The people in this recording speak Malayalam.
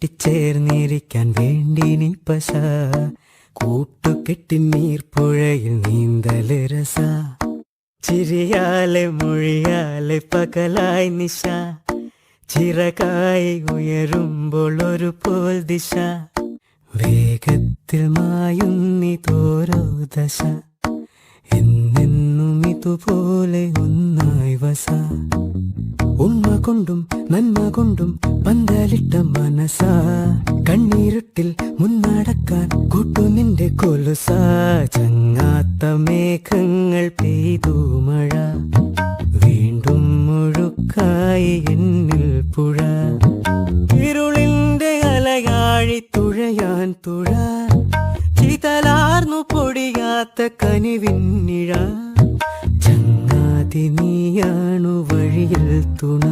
കൂട്ടിച്ചേർന്നിരിക്കാൻ വേണ്ടി നീ പശ കൂട്ടുകെട്ടി നീർപ്പുഴയിൽ നീന്തല് രസ ചിരിയാലെ മൊഴിയാലെ പകലായി നിശ ചിറകായി ഉയരുമ്പോൾ ഒരു പോൽ ദിശ വേഗത്തിൽ മായുന്നിതോരോ ദശ എന്നെന്നും ഇതുപോലെ ഒന്നായി വസ ഉണ്മ കൊണ്ടും നന്മ കൊണ്ടും പന്തലിട്ട മനസ കണ്ണീരുട്ടിൽ മുന്നടക്കാൻ കൂട്ടു നിന്റെ കൊലുസ ചങ്ങാത്ത മേഘങ്ങൾ പെയ്തു മഴ വീണ്ടും മുഴുക്കായി എന്നിൽ പുഴ ഇരുളിന്റെ അലയാഴി തുഴയാൻ തുഴ ചിതലാർന്നു പൊടിയാത്ത കനിവിന്നിഴ ചങ്ങാതി നീയാണു വഴിയിൽ തുണ